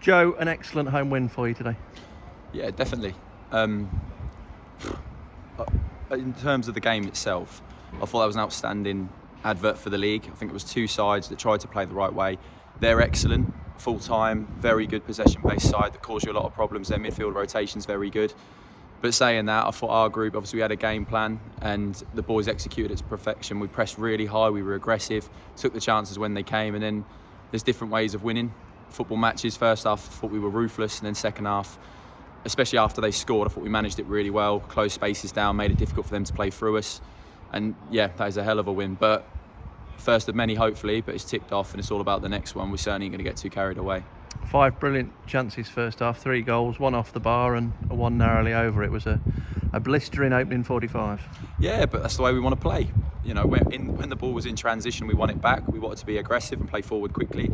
Joe, an excellent home win for you today. Yeah, definitely. In terms of the game itself, I thought that was an outstanding advert for the league. I think it was two sides that tried to play the right way. They're excellent, full-time, very good possession-based side that caused you a lot of problems. Their midfield rotation's very good. But saying that, I thought our group, obviously we had a game plan and the boys executed it to perfection. We pressed really high, we were aggressive, took the chances when they came, and then there's different ways of winning football matches. First half, I thought we were ruthless, and then second half, especially after they scored, I thought we managed it really well, closed spaces down, made it difficult for them to play through us. And yeah, that is a hell of a win. But first of many, hopefully, but it's ticked off and it's all about the next one. We're certainly going to get too carried away. 5 brilliant chances first half, 3 goals, 1 off the bar and 1 narrowly over. It was a blistering opening 45. Yeah, but that's the way we want to play. You know, when the ball was in transition, we won it back. We wanted to be aggressive and play forward quickly.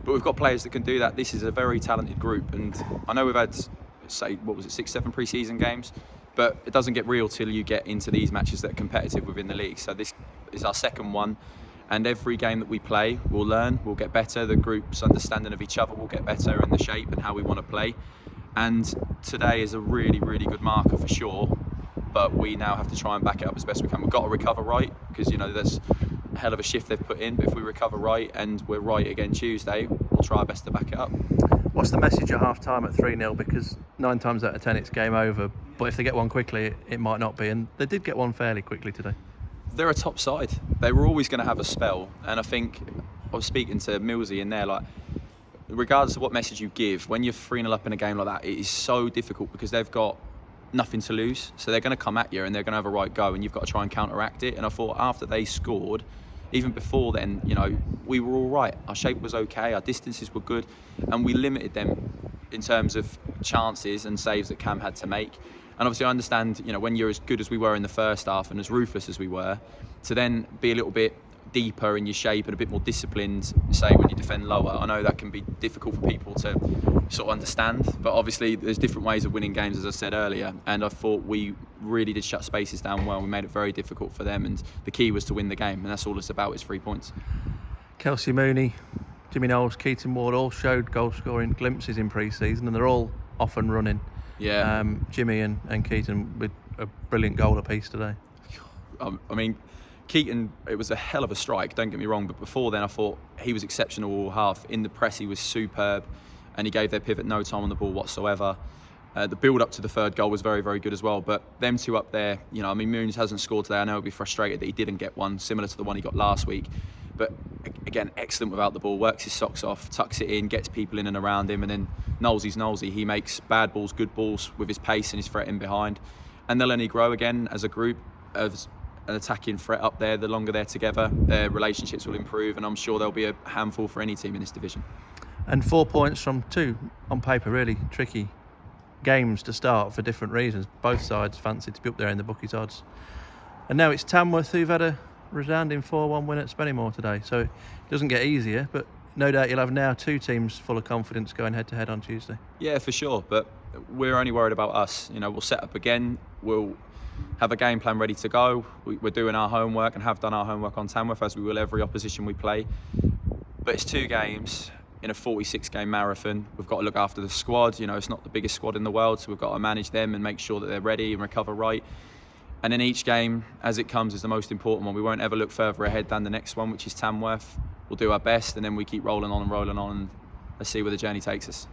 But we've got players that can do that. This is a very talented group. And I know we've had, say, 6-7 pre-season games, but it doesn't get real till you get into these matches that are competitive within the league. So this is our second one. And every game that we play, we'll learn, we'll get better. The group's understanding of each other will get better, and the shape and how we want to play. And today is a really, really good marker for sure. But we now have to try and back it up as best we can. We've got to recover right, because there's a hell of a shift they've put in. But if we recover right and we're right again Tuesday, we'll try our best to back it up. What's the message at half time at 3-0? Because 9 times out of 10 it's game over. But if they get one quickly, it might not be. And they did get one fairly quickly today. They're a top side. They were always going to have a spell, and I think I was speaking to Millsy in there, like, regardless of what message you give, when you're 3-0 up in a game like that, it is so difficult because they've got nothing to lose, so they're going to come at you and they're going to have a right go, and you've got to try and counteract it. And I thought after they scored, even before then, we were all right. Our shape was okay, our distances were good, and we limited them in terms of chances and saves that Cam had to make. And obviously I understand, when you're as good as we were in the first half and as ruthless as we were, to then be a little bit deeper in your shape and a bit more disciplined, say, when you defend lower. I know that can be difficult for people to sort of understand, but obviously there's different ways of winning games, as I said earlier, and I thought we really did shut spaces down well. We made it very difficult for them, and the key was to win the game, and that's all it's about, is 3 points. Kelsey Mooney, Jimmy Knowles, Keaton Ward all showed goal scoring glimpses in pre-season, and they're all off and running. Yeah. Jimmy and Keaton with a brilliant goal apiece today. I mean, Keaton, it was a hell of a strike, don't get me wrong, but before then I thought he was exceptional all half. In the press he was superb, and he gave their pivot no time on the ball whatsoever. The build-up to the third goal was very, very good as well. But them two up there, Moons hasn't scored today. I know he'll be frustrated that he didn't get one, similar to the one he got last week. But again, excellent without the ball, works his socks off, tucks it in, gets people in and around him, and then Knowlesy's Knowlesy. He makes bad balls, good balls with his pace and his threat in behind. And they'll only grow again as a group, as an attacking threat up there. The longer they're together, their relationships will improve, and I'm sure they'll be a handful for any team in this division. And 4 points from 2, on paper, really tricky games to start for different reasons. Both sides fancied to be up there in the bookies' odds. And now it's Tamworth who've had a resounding 4-1 win at Spennymoor today, so it doesn't get easier, but no doubt you'll have now 2 teams full of confidence going head to head on Tuesday. Yeah, for sure, but we're only worried about us. We'll set up again, we'll have a game plan ready to go. We're doing our homework and have done our homework on Tamworth, as we will every opposition we play. But it's 2 games in a 46-game marathon. We've got to look after the squad. It's not the biggest squad in the world, so we've got to manage them and make sure that they're ready and recover right. And then each game, as it comes, is the most important one. We won't ever look further ahead than the next one, which is Tamworth. We'll do our best, and then we keep rolling on, and let's see where the journey takes us.